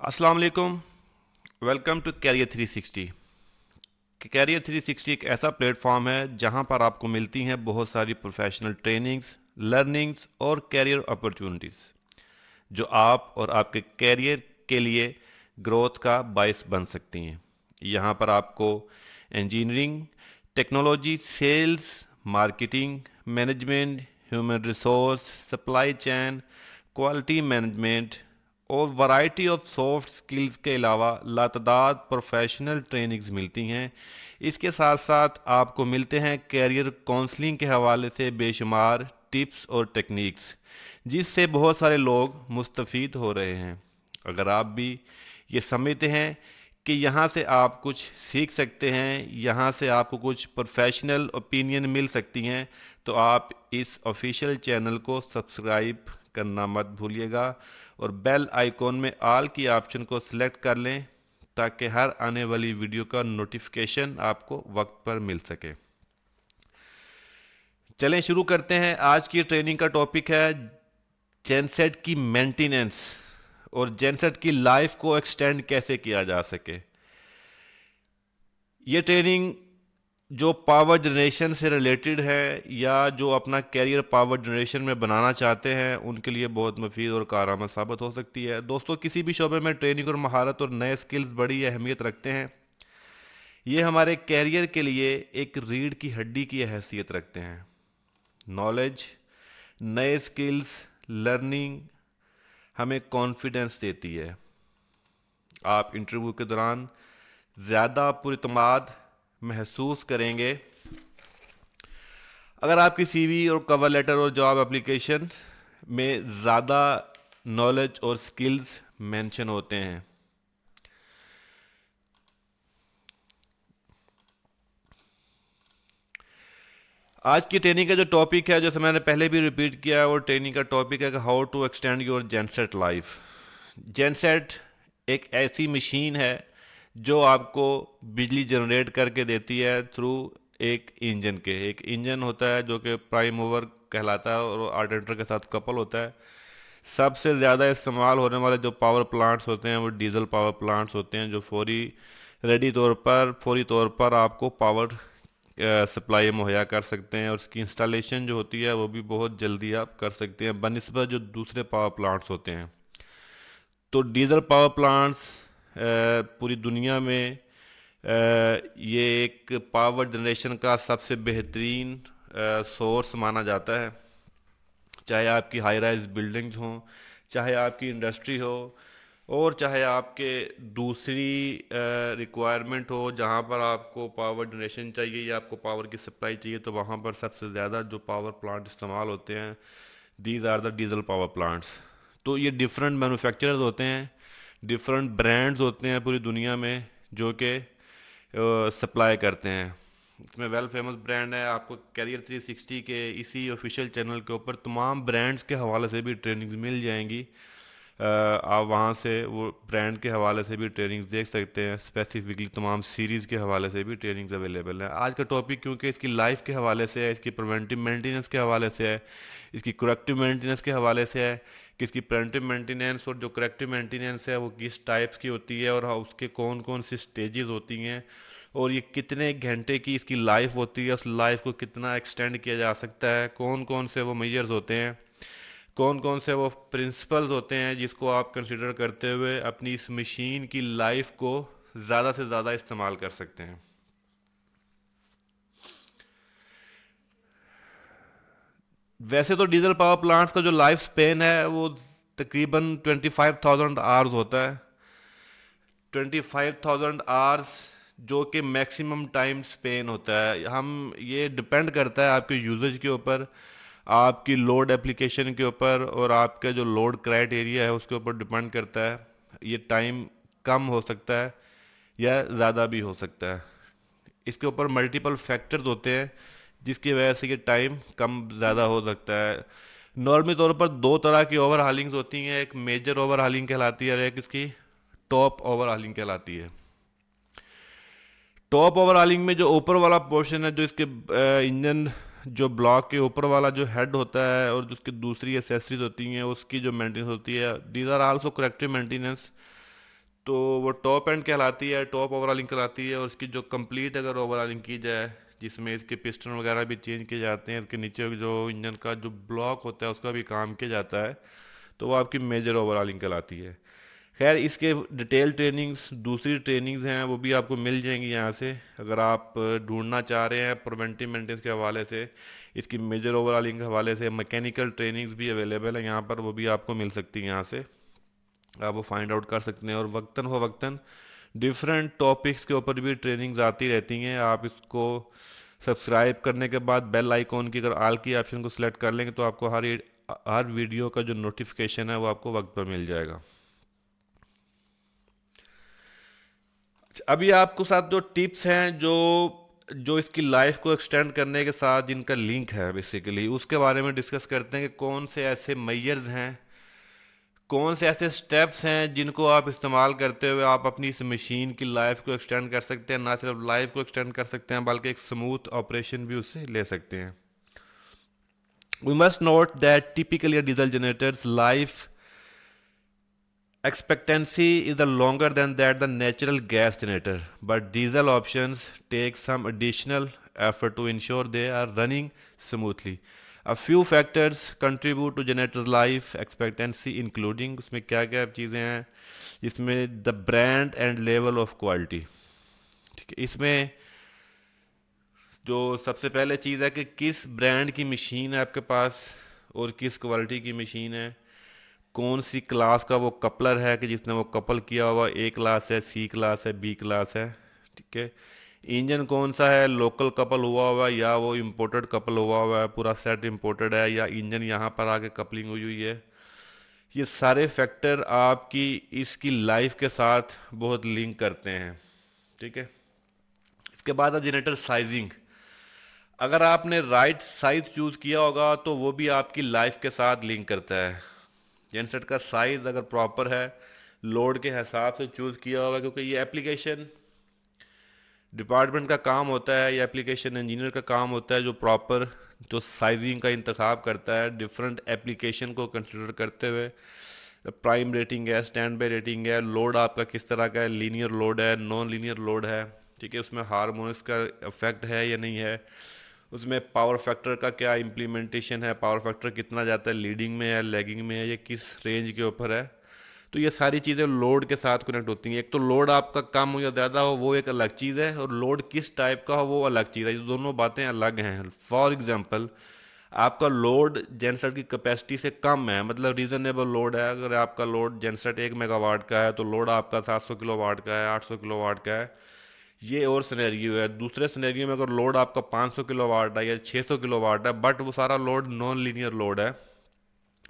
अस्सलाम वालेकुम। Welcome to career 360। Career 360 एक ऐसा प्लेटफॉर्म है जहां पर आपको मिलती हैं बहुत सारी प्रोफेशनल ट्रेनिंग्स, लर्निंग्स और कैरियर अपॉर्चुनिटीज़ जो आप और आपके कैरियर के लिए ग्रोथ का बायस बन सकती हैं। यहाँ पर आपको engineering, technology, sales, marketing, management, human resource, supply chain, quality management और वैरायटी ऑफ सॉफ्ट स्किल्स के अलावा लातदाद प्रोफेशनल ट्रेनिंग्स मिलती हैं। इसके साथ साथ आपको मिलते हैं कैरियर काउंसलिंग के हवाले से बेशुमार टिप्स और टेक्निक्स जिससे बहुत सारे लोग मुस्तफ़ीद हो रहे हैं। अगर आप भी ये समझते हैं कि यहाँ से आप कुछ सीख सकते हैं, यहाँ से आपको कुछ प्रोफेशनल ओपिनियन मिल सकती हैं, तो आप इस ऑफिशियल चैनल को सब्सक्राइब करना मत भूलिएगा और बेल आइकॉन में ऑल की ऑप्शन को सिलेक्ट कर लें ताकि हर आने वाली वीडियो का नोटिफिकेशन आपको वक्त पर मिल सके। चलें शुरू करते हैं। आज की ट्रेनिंग का टॉपिक है जेनसेट की मेंटेनेंस और जेनसेट की लाइफ को एक्सटेंड कैसे किया जा सके। ये ट्रेनिंग जो पावर जनरेशन से रिलेटेड है या जो अपना कैरियर पावर जनरेशन में बनाना चाहते हैं उनके लिए बहुत मुफीद और कारआमद साबित हो सकती है। दोस्तों, किसी भी शोबे में ट्रेनिंग और महारत और नए स्किल्स बड़ी अहमियत रखते हैं। ये हमारे कैरियर के लिए एक रीढ़ की हड्डी की हैसियत रखते हैं। नॉलेज, नए स्किल्स, लर्निंग हमें कॉन्फिडेंस देती है। आप इंटरव्यू के दौरान ज़्यादा पुरइत्माद महसूस करेंगे अगर आपकी सीवी और कवर लेटर और जॉब एप्लीकेशन में ज़्यादा नॉलेज और स्किल्स मेंशन होते हैं। आज की ट्रेनिंग का जो टॉपिक है, जैसे मैंने पहले भी रिपीट किया है, वो ट्रेनिंग का टॉपिक है कि how to extend your genset life. Genset एक ऐसी मशीन है जो आपको बिजली जनरेट करके देती है थ्रू एक इंजन होता है जो कि प्राइम मूवर कहलाता है और आर्डेंटर के साथ कपल होता है। सबसे ज़्यादा इस्तेमाल होने वाले जो पावर प्लांट्स होते हैं वो डीजल पावर प्लांट्स होते हैं जो फौरी तौर पर आपको पावर सप्लाई मुहैया कर सकते हैं और उसकी इंस्टॉलेशन जो होती है वो भी बहुत जल्दी आप कर सकते हैं बनिस्बत जो दूसरे पावर प्लांट्स होते हैं। तो डीजल पावर प्लांट्स पूरी दुनिया में ये एक पावर जनरेशन का सबसे बेहतरीन सोर्स माना जाता है। चाहे आपकी हाई राइज बिल्डिंग्स हों, चाहे आपकी इंडस्ट्री हो और चाहे आपके दूसरी रिक्वायरमेंट हो जहाँ पर आपको पावर जनरेशन चाहिए या आपको पावर की सप्लाई चाहिए, तो वहाँ पर सबसे ज़्यादा जो पावर प्लांट इस्तेमाल होते हैं these are the diesel power plants. तो ये डिफरेंट मैन्युफैक्चरर्स होते हैं, डिफरेंट ब्रांड्स होते हैं पूरी दुनिया में जो कि सप्लाई करते हैं। इसमें वेल फेमस ब्रांड है। आपको कैरियर 360 के इसी ऑफिशियल चैनल के ऊपर तमाम ब्रांड्स के हवाले से भी ट्रेनिंग्स मिल जाएंगी। आप वहाँ से वो ब्रांड के हवाले से भी ट्रेनिंग्स देख सकते हैं। स्पेसिफिकली तमाम सीरीज़ के हवाले से भी ट्रेनिंग्स अवेलेबल हैं। आज का टॉपिक क्योंकि इसकी लाइफ के हवाले से है, इसकी प्रिवेंटिव मेंटेनेंस के हवाले से है, इसकी करेक्टिव मेंटेनेंस के हवाले से है कि इसकी प्रिवेंटिव मेंटेनेंस और जो करेक्टिव मेंटेनेंस है वो किस टाइप्स की होती है और उसके कौन कौन सी स्टेजेस होती हैं और ये कितने घंटे की इसकी लाइफ होती है, उस लाइफ को कितना एक्सटेंड किया जा सकता है, कौन कौन से वो मेजर्स होते हैं, कौन कौन से वो प्रिंसिपल्स होते हैं जिसको आप कंसिडर करते हुए अपनी इस मशीन की लाइफ को ज़्यादा से ज़्यादा इस्तेमाल कर सकते हैं। वैसे तो डीजल पावर प्लांट्स का जो लाइफ स्पेन है वो तकरीबन 25,000 आवर्स होता है। 25,000 आवर्स जो कि मैक्सिमम टाइम स्पेन होता है। हम ये डिपेंड करता है आपके यूजेज के ऊपर, आपकी लोड एप्लीकेशन के ऊपर और आपका जो लोड क्राइटेरिया है उसके ऊपर डिपेंड करता है। ये टाइम कम हो सकता है या ज़्यादा भी हो सकता है। इसके ऊपर मल्टीपल फैक्टर्स होते हैं जिसकी वजह से ये टाइम कम ज़्यादा हो सकता है। नॉर्मली तौर पर दो तरह की ओवर हालिंग्स होती हैं, एक मेजर ओवर हालिंग कहलाती है और एक इसकी टॉप ओवर हालिंग कहलाती है। टॉप ओवर हालिंग में जो ऊपर वाला पोर्शन है, जो इसके इंजन जो ब्लॉक के ऊपर वाला जो हेड होता है और जो उसकी दूसरी एसेसरीज होती हैं उसकी जो मेंटेनेंस होती है, these are also corrective maintenance. तो वो टॉप एंड कहलाती है, टॉप ओवरऑलिंग कहलाती है। और इसकी जो कंप्लीट अगर ओवरऑलिंग की जाए, जिसमें इसके पिस्टन वगैरह भी चेंज किए जाते हैं, इसके नीचे जो इंजन का जो ब्लॉक होता है उसका भी काम किया जाता है, तो वो आपकी मेजर ओवरऑलिंग कहलाती है। खैर, इसके डिटेल ट्रेनिंग्स, दूसरी ट्रेनिंग्स हैं, वो भी आपको मिल जाएंगी यहाँ से। अगर आप ढूंढना चाह रहे हैं प्रिवेंटिव मेंटेनेंस के हवाले से, इसकी मेजर ओवरऑलिंग के हवाले से मैकेनिकल ट्रेनिंग्स भी अवेलेबल है यहाँ पर, वो भी आपको मिल सकती है यहाँ से, आप वो फाइंड आउट कर सकते हैं। और वक्तन फ़वक्तन डिफरेंट टॉपिक्स के ऊपर भी ट्रेनिंग्स आती रहती हैं। आप इसको सब्सक्राइब करने के बाद बेल आइकॉन की अगर आल की ऑप्शन को सिलेक्ट कर लेंगे तो आपको हर वीडियो का जो नोटिफिकेशन है वो आपको वक्त पर मिल जाएगा। अच्छा, अभी आपको साथ जो टिप्स हैं, जो जो इसकी लाइफ को एक्सटेंड करने के साथ जिनका लिंक है बेसिकली, उसके बारे में डिस्कस करते हैं कि कौन से ऐसे मेजर्स हैं, कौन से ऐसे स्टेप्स हैं जिनको आप इस्तेमाल करते हुए आप अपनी इस मशीन की लाइफ को एक्सटेंड कर सकते हैं। ना सिर्फ लाइफ को एक्सटेंड कर सकते हैं बल्कि एक स्मूथ ऑपरेशन भी उससे ले सकते हैं। We must note that typically a diesel generator's life expectancy is the longer than that the natural gas generator, but diesel options take some additional effort to ensure they are running smoothly. A few factors contribute to generator's life expectancy, including उसमें क्या क्या चीज़ें हैं, इसमें the brand and level of quality। ठीक है, इसमें जो सबसे पहले चीज़ है कि किस ब्रांड की मशीन है आपके पास और किस क्वालिटी की मशीन है, कौन सी क्लास का वो कपलर है कि जिसने वो कपल किया हुआ, ए क्लास है, सी क्लास है, बी क्लास है। ठीक है, इंजन कौन सा है, लोकल कपल हुआ हुआ है या वो इम्पोर्टेड कपल हुआ हुआ है, पूरा सेट इम्पोर्टेड है या इंजन यहाँ पर आके कपलिंग हुई हुई है। ये सारे फैक्टर आपकी इसकी लाइफ के साथ बहुत लिंक करते हैं। ठीक है, इसके बाद है जनरेटर साइजिंग। अगर आपने राइट साइज चूज़ किया होगा तो वो भी आपकी लाइफ के साथ लिंक करता है। जेनसेट का साइज़ अगर प्रॉपर है, लोड के हिसाब से चूज़ किया होगा, क्योंकि ये एप्लीकेशन डिपार्टमेंट का काम होता है, ये एप्लीकेशन इंजीनियर का काम होता है जो प्रॉपर जो साइजिंग का इंतखाब करता है डिफरेंट एप्लीकेशन को कंसिडर करते हुए। प्राइम रेटिंग है, स्टैंड बाई रेटिंग है, लोड आपका किस तरह का है, लीनियर लोड है, नॉन लीनियर लोड है। ठीक है, उसमें हार्मोनिक्स का इफेक्ट है या नहीं है, उसमें पावर फैक्टर का क्या इम्प्लीमेंटेशन है, पावर फैक्टर कितना जाता है, लीडिंग में है, लैगिंग में है, ये किस रेंज के ऊपर है। तो ये सारी चीज़ें लोड के साथ कनेक्ट होती हैं। एक तो लोड आपका कम हो या ज़्यादा हो वो एक अलग चीज़ है, और लोड किस टाइप का हो वो अलग चीज़ है। ये दोनों बातें अलग हैं। फॉर एग्जांपल, आपका लोड जेनसेट की कैपेसिटी से कम है, मतलब रीजनेबल लोड है। अगर आपका लोड जेनसेट 1 मेगावाट का है तो लोड आपका 700 किलोवाट का है, 800 किलोवाट का है, ये और सिनेरियो है। दूसरे सिनेरियो में अगर लोड आपका 500 किलोवाट है या 600 किलोवाट है, बट वो सारा लोड नॉन लीनियर लोड है,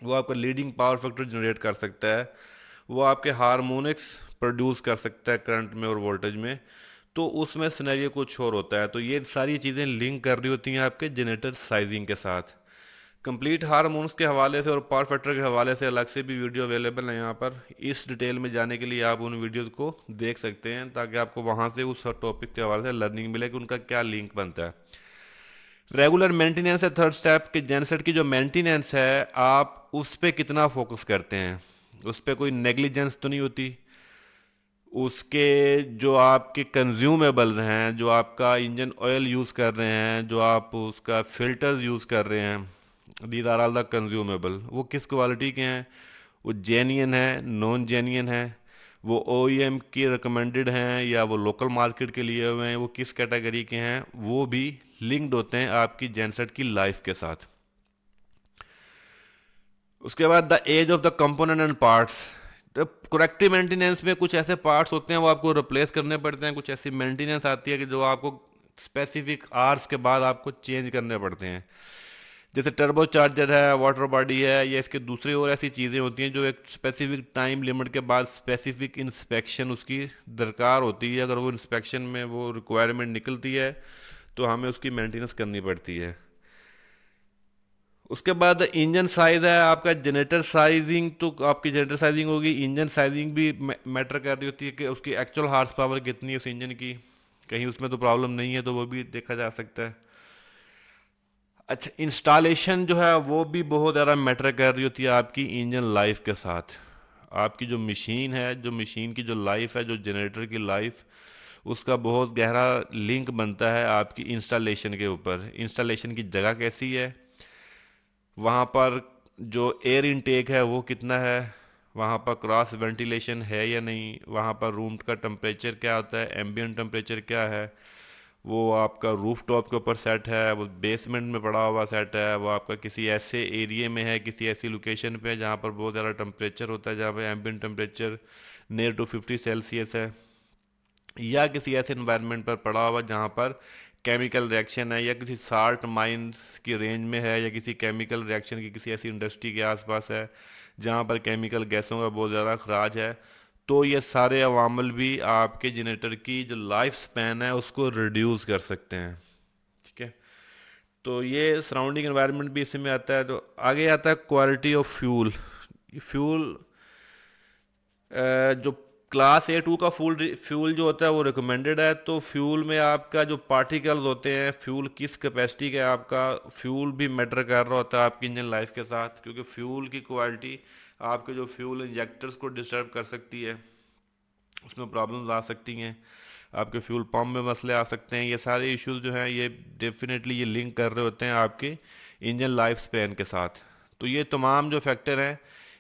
वो आपका लीडिंग पावर फैक्टर जनरेट कर सकता है, वो आपके हार्मोनिक्स प्रोड्यूस कर सकता है करंट में और वोल्टेज में, तो उसमें सिनेरियो कुछ और होता है। तो ये सारी चीज़ें लिंक कर रही होती हैं आपके जनरेटर साइजिंग के साथ। कंप्लीट हार्मोन्स के हवाले से और पावर फैक्टर के हवाले से अलग से भी वीडियो अवेलेबल है यहाँ पर। इस डिटेल में जाने के लिए आप उन वीडियोज़ को देख सकते हैं, ताकि आपको वहाँ से उस टॉपिक के हवाले से लर्निंग मिले कि उनका क्या लिंक बनता है। रेगुलर मेंटेनेंस है थर्ड स्टेप, कि जेनसेट की जो मेंटेनेंस है आप उस पर कितना फोकस करते हैं, उस पर कोई नेग्लिजेंस तो नहीं होती। उसके जो आपके कंज्यूमेबल हैं, जो आपका इंजन ऑयल यूज़ कर रहे हैं, जो आप उसका फिल्टर्स यूज़ कर रहे हैं, these are all the consumable, वो किस क्वालिटी के हैं, वो जेन्यन है, नॉन जेन्यन है, वो ओईएम की रिकमेंडेड हैं या वो लोकल मार्केट के लिए हुए हैं, वो किस कैटेगरी के हैं, वो भी लिंक्ड होते हैं आपकी जेनसेट की लाइफ के साथ। उसके बाद the age of the component and parts. Corrective maintenance में कुछ ऐसे पार्ट्स होते हैं वो आपको रिप्लेस करने पड़ते हैं, कुछ ऐसी मेंटेनेंस आती है कि जो आपको स्पेसिफिक आवर्स के बाद आपको चेंज करने पड़ते हैं। जैसे टर्बो चार्जर है, वाटर बॉडी है, या इसके दूसरी और ऐसी चीज़ें होती हैं जो एक स्पेसिफिक टाइम लिमिट के बाद स्पेसिफिक इंस्पेक्शन उसकी दरकार होती है। अगर वो इंस्पेक्शन में वो रिक्वायरमेंट निकलती है तो हमें उसकी मेंटेनेंस करनी पड़ती है। उसके बाद इंजन साइज है आपका, जनरेटर साइजिंग तो आपकी जनरेटर साइजिंग होगी, इंजन साइजिंग भी मैटर कर रही होती है कि उसकी एक्चुअल हार्स पावर कितनी है उस इंजन की, कहीं उसमें तो प्रॉब्लम नहीं है, तो वो भी देखा जा सकता है। अच्छा, इंस्टॉलेशन जो है वो भी बहुत ज़्यादा मैटर कर रही होती है आपकी इंजन लाइफ के साथ। आपकी जो मशीन है, जो मशीन की जो लाइफ है, जो जनरेटर की लाइफ, उसका बहुत गहरा लिंक बनता है आपकी इंस्टॉलेशन के ऊपर। इंस्टॉलेशन की जगह कैसी है, वहाँ पर जो एयर इनटेक है वो कितना है, वहाँ पर क्रॉस वेंटिलेशन है या नहीं, वहाँ पर रूम का टेम्परेचर क्या होता है, एम्बियंट टेम्परेचर क्या है, वो आपका रूफ टॉप के ऊपर सेट है, वो बेसमेंट में पड़ा हुआ सेट है, वो आपका किसी ऐसे एरिया में है, किसी ऐसी लोकेशन पे है जहाँ पर बहुत ज़्यादा टेम्परेचर होता है, जहाँ पर ambient temperature near to 50 Celsius है, या किसी ऐसे इन्वायरमेंट पर पड़ा हुआ जहाँ पर केमिकल रिएक्शन है, या किसी साल्ट माइंस की रेंज में है, या किसी केमिकल रिएक्शन की किसी ऐसी इंडस्ट्री के आसपास है जहाँ पर केमिकल गैसों का बहुत ज़्यादा खराज है। तो ये सारे अवामल भी आपके जनरेटर की जो लाइफ स्पैन है उसको रिड्यूस कर सकते हैं। ठीक है, तो ये सराउंडिंग एनवायरनमेंट भी इसमें आता है। तो आगे आता है क्वालिटी ऑफ फ्यूल। फ्यूल जो क्लास A2 का फ्यूल जो होता है वो रिकमेंडेड है। तो फ्यूल में आपका जो पार्टिकल्स होते हैं, फ्यूल किस कैपेसिटी का है आपका, फ्यूल भी मैटर कर रहा होता है आपकी इंजन लाइफ के साथ, क्योंकि फ्यूल की क्वालिटी आपके जो फ्यूल इंजेक्टर्स को डिस्टर्ब कर सकती है, उसमें प्रॉब्लम्स आ सकती हैं, आपके फ्यूल पंप में मसले आ सकते हैं। ये सारे इश्यूज जो हैं ये डेफिनेटली ये लिंक कर रहे होते हैं आपके इंजन लाइफ स्पैन के साथ। तो ये तमाम जो फैक्टर हैं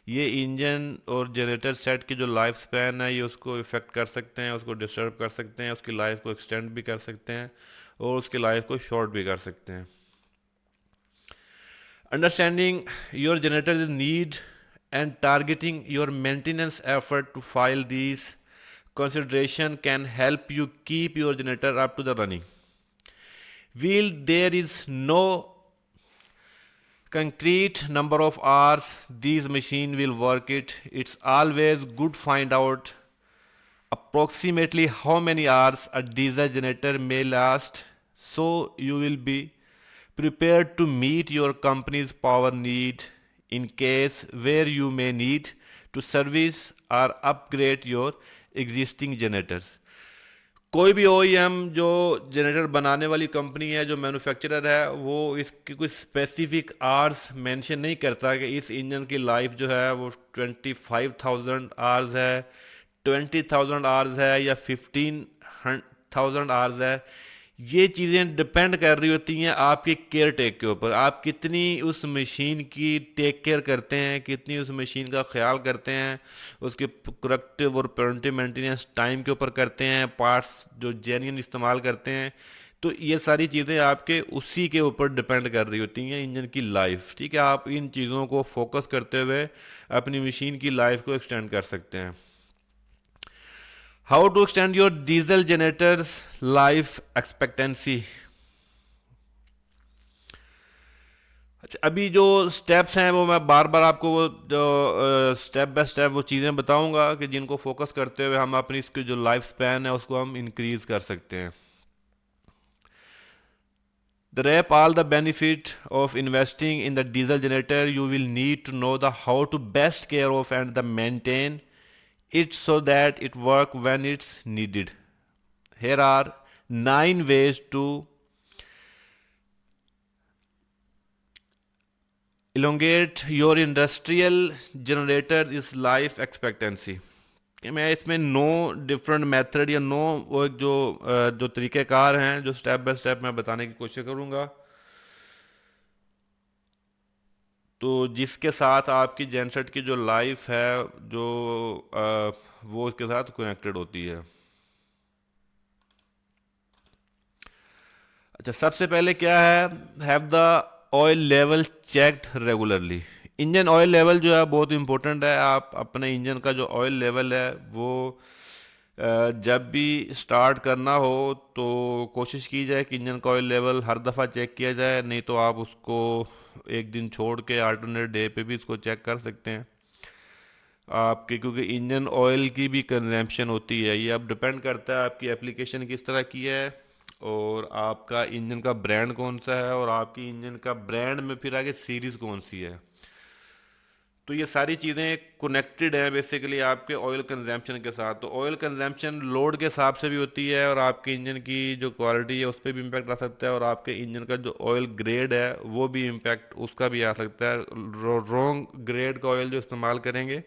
ये इंजन और जनरेटर सेट की जो लाइफ स्पैन है ये उसको इफ़ेक्ट कर सकते हैं, उसको डिस्टर्ब कर सकते हैं, उसकी लाइफ को एक्सटेंड भी कर सकते हैं और उसकी लाइफ को शॉर्ट भी कर सकते हैं। Understanding your generator's need and targeting your maintenance effort to file these consideration can help you keep your generator up to the running. While there is no concrete number of hours these machine will work it's always good find out approximately how many hours a diesel generator may last, so you will be prepared to meet your company's power need in case where you may need to service or upgrade your existing generators. कोई भी OEM जो generator बनाने वाली company है, जो manufacturer है, वो इसकी कोई स्पेसिफिक आवर्स मेंशन नहीं करता कि इस इंजन की लाइफ जो है वो 25,000 आवर्स है, 20,000 आवर्स है या 15,000 आवर्स है। ये चीज़ें डिपेंड कर रही होती हैं आपके केयर टेक के ऊपर, आप कितनी उस मशीन की टेक केयर करते हैं, कितनी उस मशीन का ख्याल करते हैं, उसके करेक्टिव और प्रिवेंटिव मेंटेनेंस टाइम के ऊपर करते हैं, पार्ट्स जो जेन्युइन इस्तेमाल करते हैं। तो ये सारी चीज़ें आपके उसी के ऊपर डिपेंड कर रही होती हैं इंजन की लाइफ। ठीक है, आप इन चीज़ों को फोकस करते हुए अपनी मशीन की लाइफ को एक्सटेंड कर सकते हैं। How to extend your diesel generators life expectancy. अच्छा, अभी जो स्टेप्स हैं वो मैं बार बार आपको वो जो स्टेप बाय स्टेप वो चीज़ें बताऊंगा कि जिनको फोकस करते हुए हम अपनी इसकी जो लाइफ स्पैन है उसको हम इंक्रीज कर सकते हैं। The wrap all the benefit of investing in the diesel generator, you will need to know the how to best care of and the maintain it so that it work when it's needed. Here are 9 ways to elongate your industrial generator is life expectancy. कि मैं इसमें 9 different method या 9 वो जो तरीक़ेकार हैं जो step by step मैं बताने की कोशिश करूँगा, तो जिसके साथ आपकी जेनसेट की जो लाइफ है जो वो इसके साथ कनेक्टेड होती है। अच्छा, सबसे पहले क्या है, have the oil level checked regularly. Engine oil level जो है बहुत इंपॉर्टेंट है। आप अपने इंजन का जो ऑयल लेवल है वो जब भी स्टार्ट करना हो तो कोशिश की जाए कि इंजन का ऑयल लेवल हर दफ़ा चेक किया जाए, नहीं तो आप उसको एक दिन छोड़ के अल्टरनेट डे पे भी इसको चेक कर सकते हैं आपके, क्योंकि इंजन ऑयल की भी कंजम्पशन होती है। ये अब डिपेंड करता है आपकी एप्लीकेशन किस तरह की है और आपका इंजन का ब्रांड कौन सा है और आपकी इंजन का ब्रांड में फिर आगे सीरीज़ कौन सी है। तो ये सारी चीज़ें कनेक्टेड हैं बेसिकली आपके ऑयल कंजम्पशन के साथ। तो ऑयल कंजम्पशन लोड के हिसाब से भी होती है और आपके इंजन की जो क्वालिटी है उस पर भी इम्पैक्ट आ सकता है और आपके इंजन का जो ऑयल ग्रेड है वो भी इम्पैक्ट उसका भी आ सकता है। रॉन्ग ग्रेड का ऑयल जो इस्तेमाल करेंगे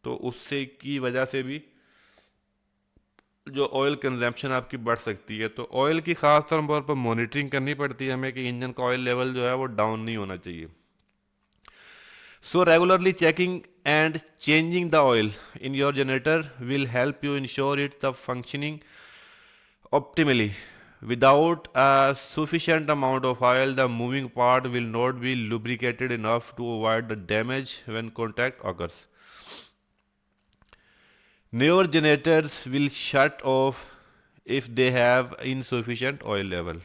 तो उससे की वजह से भी जो ऑयल कंजम्पशन आपकी बढ़ सकती है। तो ऑयल की ख़ास तौर पर मॉनिटरिंग करनी पड़ती है हमें कि इंजन का ऑयल लेवल जो है वो डाउन नहीं होना चाहिए। So regularly checking and changing the oil in your generator will help you ensure it's the functioning optimally. Without a sufficient amount of oil, the moving part will not be lubricated enough to avoid the damage when contact occurs. Newer generators will shut off if they have insufficient oil level.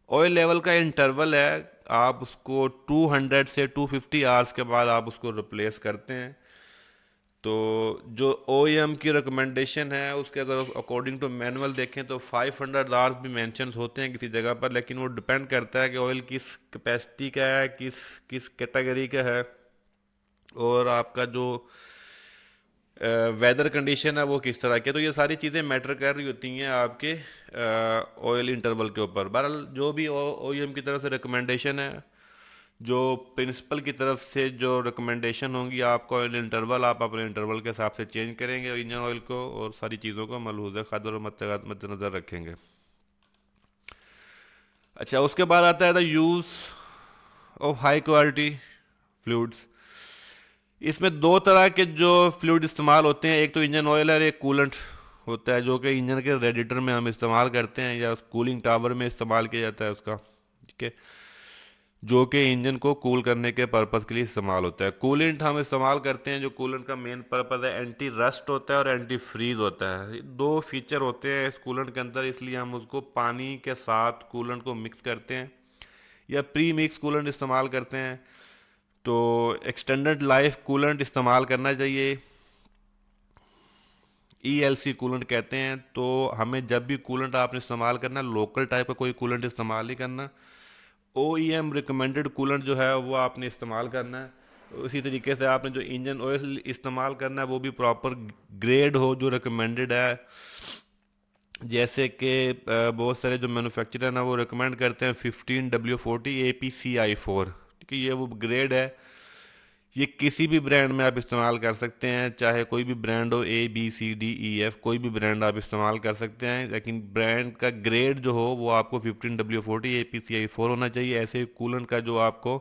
Oil level का interval है, आप उसको 200 से 250 hours के बाद आप उसको replace करते हैं। तो जो OEM की रिकमेंडेशन है उसके अगर अकॉर्डिंग टू मैनुअल देखें तो 500 आवर्स भी मेंशन्स होते हैं किसी जगह पर, लेकिन वो डिपेंड करता है कि ऑयल किस कैपेसिटी का है, किस किस कैटेगरी का है, और आपका जो वेदर कंडीशन है वो किस तरह की है। तो ये सारी चीज़ें मैटर कर रही होती हैं आपके ऑयल इंटरवल के ऊपर। बहरहाल जो भी OEM की तरफ से रिकमेंडेशन है, जो प्रिंसिपल की तरफ से जो रिकमेंडेशन होंगी, आपका ऑयल इंटरवल आप अपने इंटरवल के हिसाब से चेंज करेंगे इंजन ऑयल को, और सारी चीज़ों को मलहूज़ कदर और मद्देनज़र रखेंगे। अच्छा, उसके बाद आता है the use of high quality fluids. इसमें दो तरह के जो फ्लूइड इस्तेमाल होते हैं, एक तो इंजन ऑयल है और एक कूलेंट होता है, जो कि इंजन के रेडिएटर में हम इस्तेमाल करते हैं या कूलिंग टावर में इस्तेमाल किया जाता है उसका, ठीक है, जो कि इंजन को कूल करने के पर्पज़ के लिए इस्तेमाल होता है। कूलेंट हम इस्तेमाल करते हैं, जो कूलेंट का मेन पर्पज़ है एंटी रस्ट होता है और एंटी फ्रीज होता है। दो फीचर होते हैं इस कूलेंट के अंदर, इसलिए हम उसको पानी के साथ कूलेंट को मिक्स करते हैं या प्री मिक्स कूलेंट इस्तेमाल करते हैं। तो एक्सटेंडेड लाइफ कूलेंट इस्तेमाल करना चाहिए, ELC कूलेंट कहते हैं। तो हमें जब भी कूलेंट आपने इस्तेमाल करना, लोकल टाइप का कोई कूलेंट इस्तेमाल नहीं करना, OEM रिकमेंडेड कूलेंट जो है वो आपने इस्तेमाल करना है। उसी तरीके से आपने जो इंजन ऑयल इस्तेमाल करना है वो भी प्रॉपर ग्रेड हो जो रिकमेंडेड है। जैसे कि बहुत सारे जो मैन्युफैक्चरर हैं ना वो रिकमेंड करते हैं 15W40 APCI4, ठीक है, ये वो ग्रेड है। ये किसी भी ब्रांड में आप इस्तेमाल कर सकते हैं, चाहे कोई भी ब्रांड हो, ABCDEF, कोई भी ब्रांड आप इस्तेमाल कर सकते हैं, लेकिन ब्रांड का ग्रेड जो हो वो आपको 15W40 APCI4 होना चाहिए। ऐसे कूलेंट का जो आपको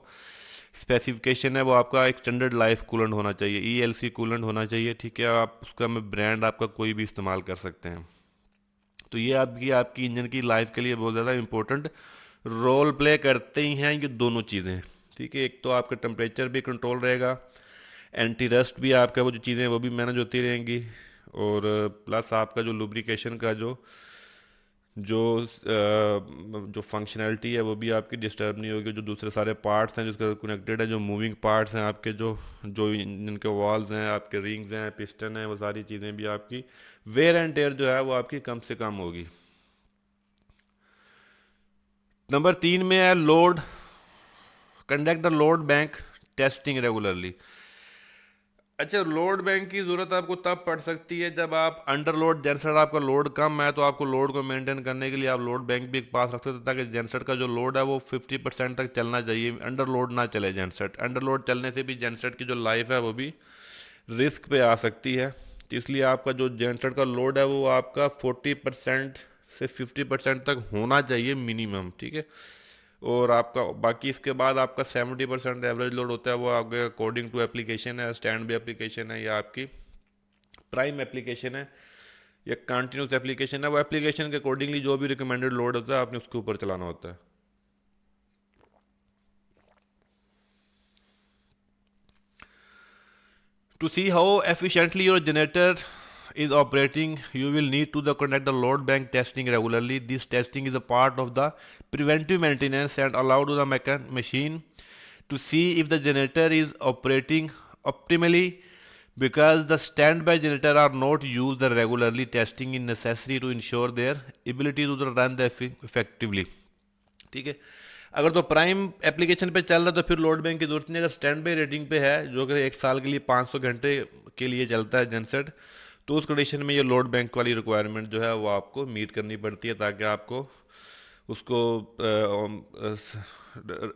स्पेसिफिकेशन है वो आपका एक्सटेंडेड लाइफ कूलेंट होना चाहिए, ELC कूलेंट होना चाहिए, ठीक है। आप उसका में ब्रांड आपका कोई भी इस्तेमाल कर सकते हैं। तो ये आपकी आपकी इंजन की लाइफ के लिए बहुत ज़्यादा इंपॉर्टेंट रोल प्ले करते ही हैं ये दोनों चीज़ें, ठीक है। एक तो आपका टेम्परेचर भी कंट्रोल रहेगा, एंटी रस्ट भी आपका वो जो चीज़ें वो भी मैनेज होती रहेंगी, और प्लस आपका जो लुब्रिकेशन का जो जो फंक्शनैलिटी है वो भी आपकी डिस्टर्ब नहीं होगी। जो दूसरे सारे पार्ट्स हैं जिसके कनेक्टेड है, जो मूविंग पार्ट्स हैं आपके, जो जो इंजन के वॉल्स हैं, आपके रिंग्स हैं, पिस्टन है, वो सारी चीज़ें भी आपकी वेयर एंड टेयर जो है वो आपकी कम से कम होगी। नंबर 3 में है load, conduct the load bank testing regularly. अच्छा, लोड बैंक की ज़रूरत आपको तब पड़ सकती है जब आप अंडर लोड, जेनसेट आपका लोड कम है, तो आपको लोड को मेंटेन करने के लिए आप लोड बैंक भी एक पास रख सकते हैं, ताकि जेनसेट का जो लोड है वो 50% तक चलना चाहिए, अंडर लोड ना चले जेनसेट। अंडर लोड चलने से भी जेनसेट की जो लाइफ है वो भी रिस्क पे आ सकती है। तो इसलिए आपका जो जेनसेट का लोड है वो आपका 40% से 50% तक होना चाहिए मिनिमम, ठीक है। और आपका बाकी इसके बाद आपका 70% एवरेज लोड होता है, वो आपके अकॉर्डिंग टू एप्लीकेशन है, स्टैंड बाई एप्लीकेशन है या आपकी प्राइम एप्लीकेशन है या कंटिन्यूस एप्लीकेशन है। वो एप्लीकेशन के अकॉर्डिंगली जो भी रिकमेंडेड लोड होता है आपने उसके ऊपर चलाना होता है। To see how efficiently your generator is operating, you will need to conduct the load bank testing regularly. This testing is a part of the preventive maintenance and allow to the machine to see if the generator is operating optimally. Because the standby generator are not used regularly, testing is necessary to ensure their ability to run effectively, ठीक है। अगर तो prime application पे चल रहा है तो फिर लोड बैंक की जरूरत नहीं। अगर स्टैंड बाई रेटिंग पे है, जो कि एक साल के लिए 500 घंटे के लिए चलता है जनसेट, तो उस कंडीशन में ये लोड बैंक वाली रिक्वायरमेंट जो है वो आपको मीट करनी पड़ती है, ताकि आपको उसको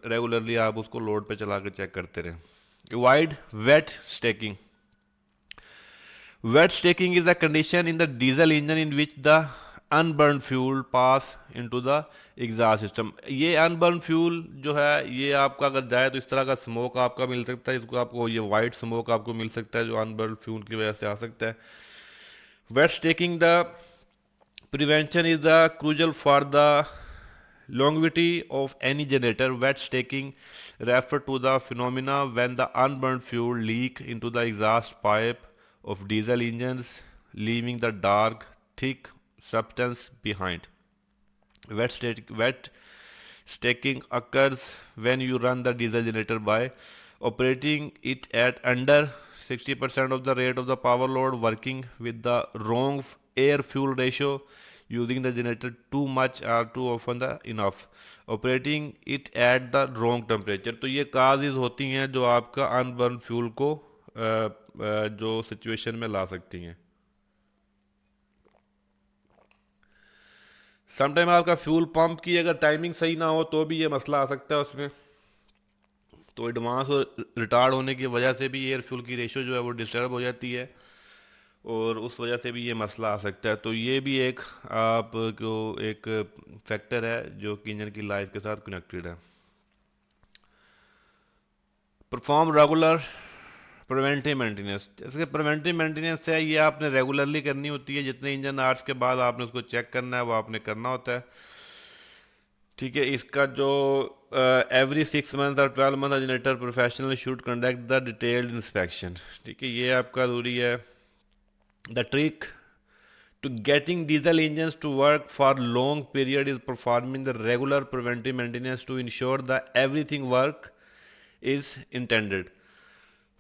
रेगुलरली आप उसको लोड पे चला के चेक करते रहें। Avoid wet stacking, Wet staking is the condition in the diesel engine in which the unburned fuel pass into the exhaust system. ये अनबर्न फ्यूल जो है ये आपका अगर जाए तो इस तरह का स्मोक आपका मिल सकता है, इसको आपको ये वाइट स्मोक आपको मिल सकता है जो अनबर्न फ्यूल की वजह से आ सकता है। Wet stacking the prevention is the crucial for the longevity of any generator. Wet staking refer to the phenomena when the unburned fuel leak into the exhaust pipe of diesel engines, leaving the dark, thick substance behind. Wet staking occurs when you run the diesel generator by operating it at under 60% of the rate of the power load, working with the wrong air fuel ratio, using the generator too much or too often the enough, operating it at the wrong temperature। तो ये causes होती हैं जो आपका unburn fuel को जो situation में ला सकती हैं। समटाइम आपका फ्यूल पंप की अगर टाइमिंग सही ना हो तो भी ये मसला आ सकता है उसमें। तो एडवांस और रिटार्ड होने की वजह से भी एयर फ्यूल की रेशो जो है वो डिस्टर्ब हो जाती है और उस वजह से भी ये मसला आ सकता है। तो ये भी एक आपको एक फैक्टर है जो कि इंजन की लाइफ के साथ कनेक्टेड है। Perform regular preventive maintenance. जैसे कि प्रिवेंटिव मेंटेनेंस है ये आपने रेगुलरली करनी होती है, जितने इंजन आवर्स के बाद आपने उसको चेक करना है वो आपने करना होता है। ठीक है, इसका जो एवरी 6 मंथ और 12 month generator professional should conduct the detailed inspection. ठीक है, ये आपका ज़रूरी है। The trick to getting diesel engines to work for long period is performing the regular preventive maintenance to ensure that everything work is intended.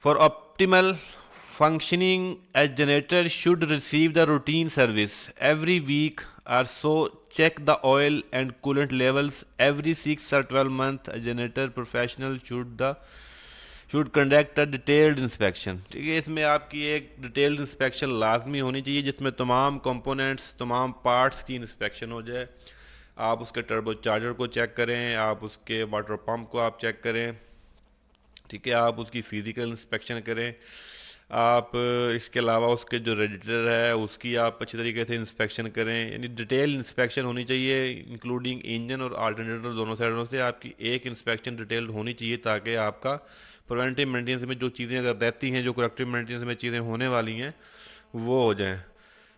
For optimal functioning, a generator should receive the routine service every week or so. Check the oil and coolant levels every 6 or 12 months. A generator professional should conduct a detailed inspection. ठीक है, इसमें आपकी एक detailed inspection लाजमी होनी चाहिए जिसमें तमाम कंपोनेंट्स तमाम पार्ट्स की इंस्पेक्शन हो जाए। आप उसके टर्बो चार्जर को चेक करें, आप उसके वाटर पंप को आप चेक करें। ठीक है, आप उसकी फिज़िकल इंस्पेक्शन करें। आप इसके अलावा उसके जो रेडिएटर है उसकी आप अच्छी तरीके से इंस्पेक्शन करें। यानी डिटेल इंस्पेक्शन होनी चाहिए इंक्लूडिंग इंजन और अल्टरनेटर दोनों साइडों से आपकी एक इंस्पेक्शन डिटेल होनी चाहिए ताकि आपका प्रिवेंटिव मेंटेनेंस में जो चीज़ें अगर रहती हैं, जो करेक्टिव मेंटेनेंस में चीज़ें होने वाली हैं वो हो जाएं।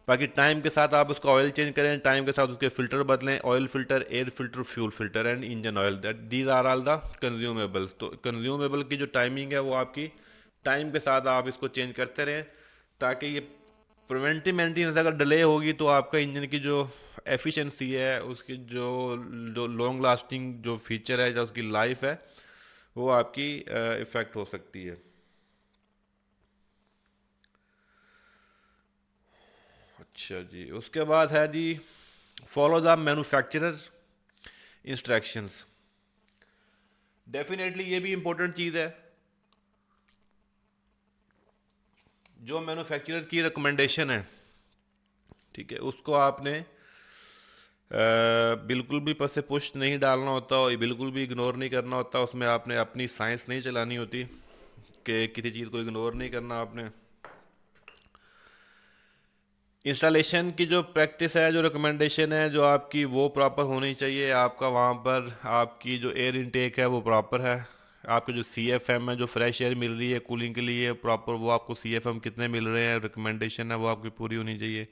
बाकी टाइम के साथ आप उसका ऑयल चेंज करें, टाइम के साथ उसके फ़िल्टर बदलें, oil filter, air filter, fuel filter and engine oil, that these are all the consumables. तो कंज्यूमेबल की जो टाइमिंग है वो आपकी टाइम के साथ आप इसको चेंज करते रहें ताकि ये प्रिवेंटिव मेंटेनेंस अगर डिले होगी तो आपका इंजन की जो एफिशिएंसी है, उसकी जो जो लॉन्ग लास्टिंग जो फीचर है, जो उसकी लाइफ है वो आपकी इफ़ेक्ट हो सकती है। अच्छा जी, उसके बाद है जी follow the manufacturer instructions. Definitely ये भी इम्पोर्टेंट चीज़ है। जो मैन्युफैक्चरर की रिकमेंडेशन है, ठीक है, उसको आपने बिल्कुल भी पस से पुश नहीं डालना होता और बिल्कुल भी इग्नोर नहीं करना होता। उसमें आपने अपनी साइंस नहीं चलानी होती कि किसी चीज़ को इग्नोर नहीं करना आपने। इंस्टॉलेशन की जो प्रैक्टिस है, जो रिकमेंडेशन है जो आपकी, वो प्रॉपर होनी चाहिए। आपका वहाँ पर आपकी जो एयर इनटेक है वो प्रॉपर है, आपके जो सी एफ एम है, जो फ्रेश एयर मिल रही है कूलिंग के लिए प्रॉपर, वो आपको सी एफ एम कितने मिल रहे हैं, रिकमेंडेशन है वो आपकी पूरी होनी चाहिए।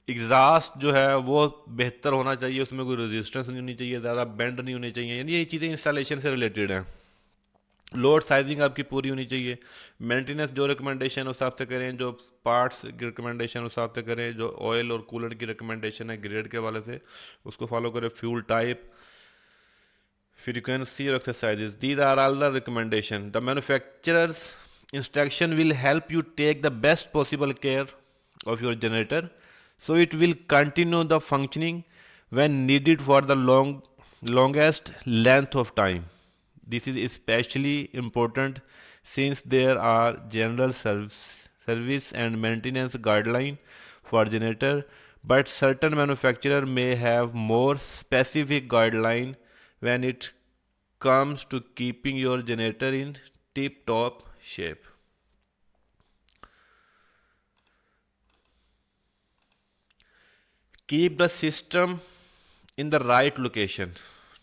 एग्जॉस्ट जो है वो बेहतर होना चाहिए, उसमें कोई रेजिस्टेंस नहीं होनी चाहिए, ज़्यादा बेंड नहीं होनी चाहिए। यानी ये चीज़ें इंस्टॉलेशन से रिलेटेड हैं। लोड साइजिंग आपकी पूरी होनी चाहिए। मेंटेनेंस जो रिकमेंडेशन उस हिसाब से करें, जो पार्ट्स की रिकमेंडेशन उस हिसाब से करें, जो ऑयल और कूलर की रिकमेंडेशन है ग्रेड के वाले से उसको फॉलो करें। Fuel type, frequency or exercises, these are all the recommendation. The manufacturer's instruction will help you take the best possible care of your generator so it will continue the functioning when needed for the longest length of time. This is especially important since there are general service and maintenance guidelines for generator, but certain manufacturer may have more specific guideline when it comes to keeping your generator in tip top shape. Keep the system in the right location.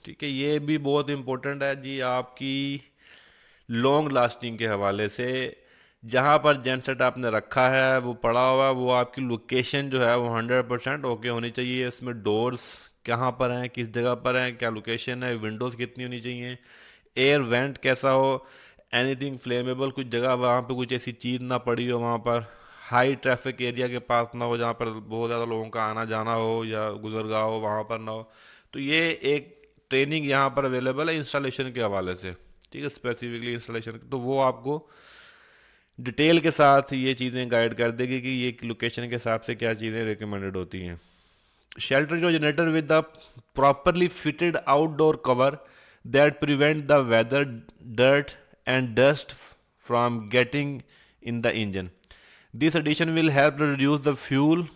ठीक है, ये भी बहुत important है जी आपकी long lasting के हवाले से। जहाँ पर जनसेट आपने रखा है वो पड़ा हुआ है, वो आपकी लोकेशन जो है वो 100% ओके होनी चाहिए। उसमें डोर्स कहाँ पर हैं, किस जगह पर हैं, क्या लोकेशन है, विंडोज़ कितनी होनी चाहिए, एयर वेंट कैसा हो, एनीथिंग फ्लेमेबल, कुछ जगह वहाँ पे कुछ ऐसी चीज़ ना पड़ी हो वहाँ पर, हाई ट्रैफिक एरिया के पास ना हो जहाँ पर बहुत ज़्यादा लोगों का आना जाना हो या गुजरगाह हो वहाँ पर ना हो। तो ये एक ट्रेनिंग यहाँ पर अवेलेबल है इंस्टॉलेशन के हवाले से। ठीक है, स्पेसिफिकली इंस्टॉलेशन, तो वो आपको डिटेल के साथ ये चीज़ें गाइड कर देगी कि ये लोकेशन के हिसाब से क्या चीज़ें रिकमेंडेड होती हैं। Shelter your generator with the properly fitted outdoor cover that prevent the weather, dirt and dust from getting in the engine. This addition will help to reduce the fuel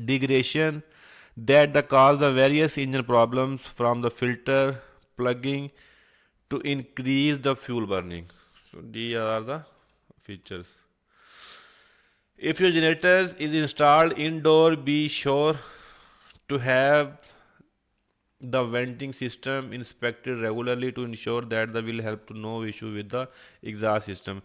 degradation that the cause the various engine problems from the filter plugging to increase the fuel burning. So these are the features. If your generator is installed indoor, be sure to have the venting system inspected regularly to ensure that the will help to no issue with the exhaust system.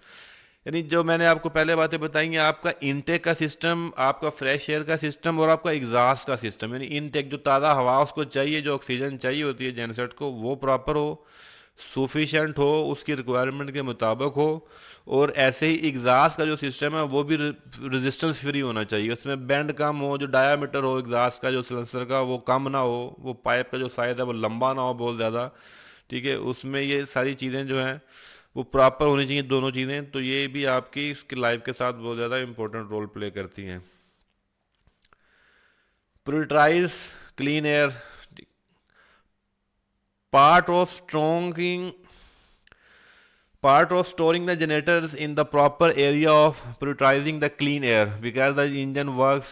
यानी जो मैंने आपको पहले बातें बताई हैं, आपका intake का सिस्टम, आपका फ्रेश एयर का सिस्टम और आपका एग्जॉस्ट का सिस्टम, यानी इनटेक जो ताज़ा हवा उसको चाहिए, जो ऑक्सीजन चाहिए होती है जेनसेट को, वो प्रॉपर हो, सफिशेंट हो, उसकी रिक्वायरमेंट के मुताबिक हो। और ऐसे ही एग्जॉस्ट का जो सिस्टम है वो भी रेजिस्टेंस फ्री होना चाहिए, उसमें बैंड कम हो, जो डायामीटर हो एग्जॉस्ट का जो सिलेंसर का वो कम ना हो, वो पाइप का जो साइज है वो लंबा ना हो बहुत ज़्यादा। ठीक है, उसमें ये सारी चीज़ें जो हैं वो प्रॉपर होनी चाहिए दोनों चीज़ें। तो ये भी आपकी इसकी लाइफ के साथ बहुत ज़्यादा इंपॉर्टेंट रोल प्ले करती हैं। Prioritize clean air, part of storing part of storing the generators in the proper area of prioritizing the clean air, because the engine works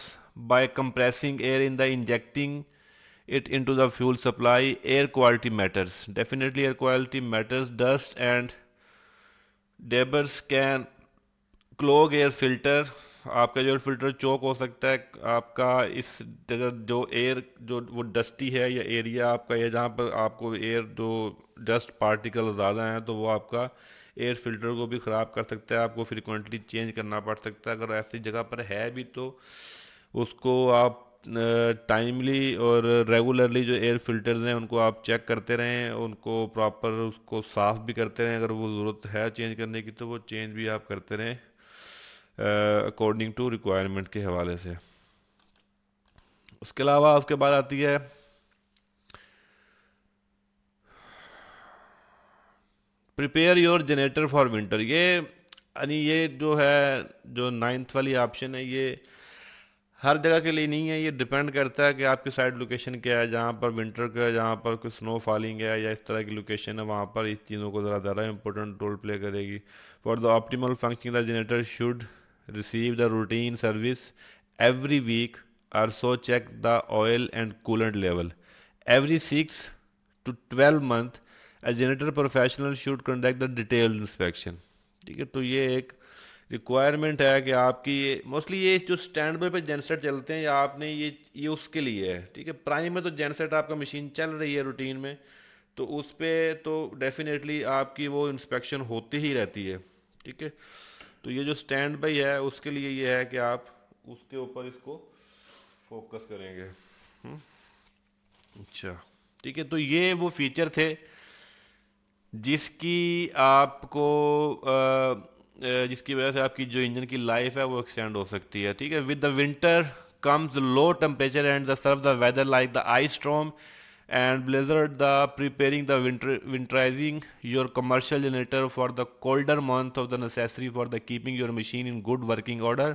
by compressing air in the injecting it into the fuel supply. Air quality matters, definitely air quality matters. Dust and debris can clog air filter, आपका जो air filter चोक हो सकता है आपका इस जगह, जो air जो वो डस्टी है या एरिया आपका या जहाँ पर आपको एयर जो डस्ट पार्टिकल ज़्यादा हैं तो वो आपका एयर फिल्टर को भी ख़राब कर सकता है, आपको फ्रिक्वेंटली चेंज करना पड़ सकता है। अगर ऐसी जगह पर है भी तो उसको आप टाइमली और रेगुलरली जो एयर फिल्टर्स हैं उनको आप चेक करते रहें, उनको प्रॉपर उसको साफ़ भी करते रहें। अगर वो ज़रूरत है चेंज करने की तो वो चेंज भी आप करते रहें अकॉर्डिंग टू रिक्वायरमेंट के हवाले से। उसके अलावा उसके बाद आती है prepare your generator for winter. ये यानी ये जो है जो नाइन्थ वाली ऑप्शन है ये हर जगह के लिए नहीं है, ये डिपेंड करता है कि आपकी साइड लोकेशन क्या है, जहाँ पर विंटर का, जहाँ पर कोई स्नो फॉलिंग है या इस तरह की लोकेशन है वहाँ पर इस चीज़ों को ज़्यादा इंपॉर्टेंट रोल प्ले करेगी। For the optimal functioning the generator should receive the routine service every week, also check the oil and coolant level every 6 to 12 month. A janitor professional should conduct the detailed inspection. ठीक है, तो ये एक requirement है कि आपकी mostly ये जो स्टैंड बाय पे जेनसेट चलते हैं या आपने ये उसके लिए है। ठीक है, प्राइम में तो जेनसेट आपका मशीन चल रही है रूटीन में, तो उस पर तो डेफिनेटली आपकी वो इंस्पेक्शन होती ही रहती है। ठीक है, तो ये जो स्टैंड बाई है उसके लिए ये है कि आप उसके ऊपर इसको फोकस करेंगे। अच्छा, ठीक है, तो ये वो फीचर थे जिसकी आपको जिसकी वजह से आपकी जो इंजन की लाइफ है वो एक्सटेंड हो सकती है। ठीक है, with the winter comes low temperature and the serve the weather like the ice storm and blizzard, the preparing the winterizing your commercial generator for the colder month of the necessary for the keeping your machine in good working order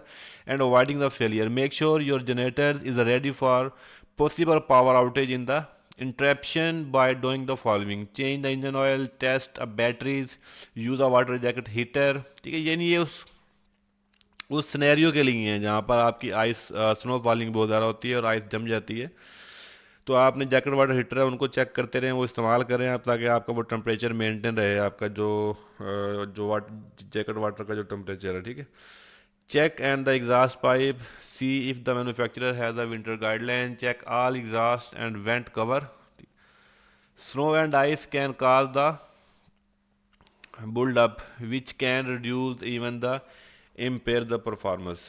and avoiding the failure. Make sure your generator is ready for possible power outage in the interruption by doing the following: change the engine oil, test batteries, use a water jacket heater। ठीक है, यानी ये उस scenario के लिए हैं जहाँ पर आपकी आइस स्नो फॉलिंग बहुत ज़्यादा होती है और आइस जम जाती है। तो आपने जैकेट वाटर हीटर है उनको चेक करते रहें, वो इस्तेमाल करें आप, ताकि आपका वो टेम्परेचर मेंटेन रहे, आपका जो जैकेट वाटर का जो टेम्परेचर है। ठीक है, check and the exhaust pipe, see if the manufacturer has a winter guideline, check all exhaust and vent cover. Snow and ice can cause the build up which can reduce even the impair the performance.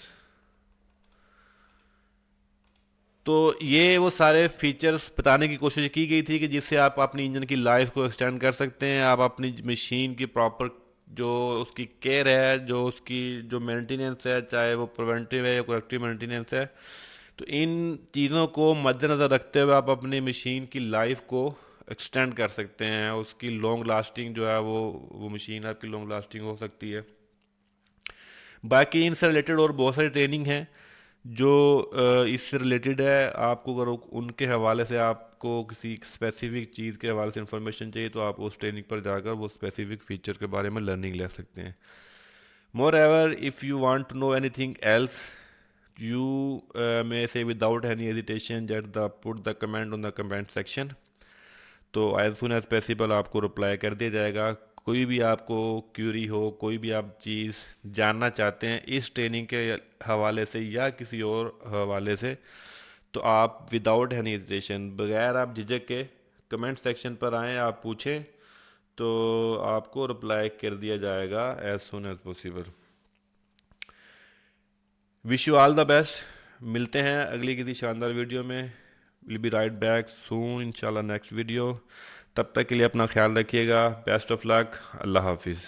तो ये वो सारे features बताने की कोशिश की गई थी कि जिससे आप अपनी इंजन की लाइफ को एक्सटेंड कर सकते हैं, आप अपनी मशीन की प्रॉपर जो उसकी केयर है, जो उसकी जो मेंटेनेंस है, चाहे वो प्रिवेंटिव है या करेक्टिव मेंटेनेंस है, तो इन चीज़ों को मद्देनज़र रखते हुए आप अपनी मशीन की लाइफ को एक्सटेंड कर सकते हैं। उसकी लॉन्ग लास्टिंग जो है वो मशीन आपकी लॉन्ग लास्टिंग हो सकती है। बाकी इनसे रिलेटेड और बहुत सारी ट्रेनिंग है जो इससे रिलेटेड है। आपको अगर उनके हवाले से आपको किसी स्पेसिफिक चीज़ के हवाले से इंफॉर्मेशन चाहिए तो आप उस ट्रेनिंग पर जाकर वो स्पेसिफिक फीचर के बारे में लर्निंग ले सकते हैं। Moreover if you want to know anything else you may say without any hesitation just put the comment on the comment section। तो एज सुन एज पॉसिबल आपको रिप्लाई कर दिया जाएगा। कोई भी आपको क्यूरी हो, कोई भी आप चीज़ जानना चाहते हैं इस ट्रेनिंग के हवाले से या किसी और हवाले से, तो आप विदाउट एनी हेजिटेशन, बगैर आप झिझक के कमेंट सेक्शन पर आएँ, आप पूछें तो आपको रिप्लाई कर दिया जाएगा as soon as possible. Wish you all the best. मिलते हैं अगली किसी शानदार वीडियो में। Will be right back soon इंशाल्लाह नेक्स्ट वीडियो। तब तक के लिए अपना ख्याल रखिएगा। Best of luck. अल्लाह हाफिज़।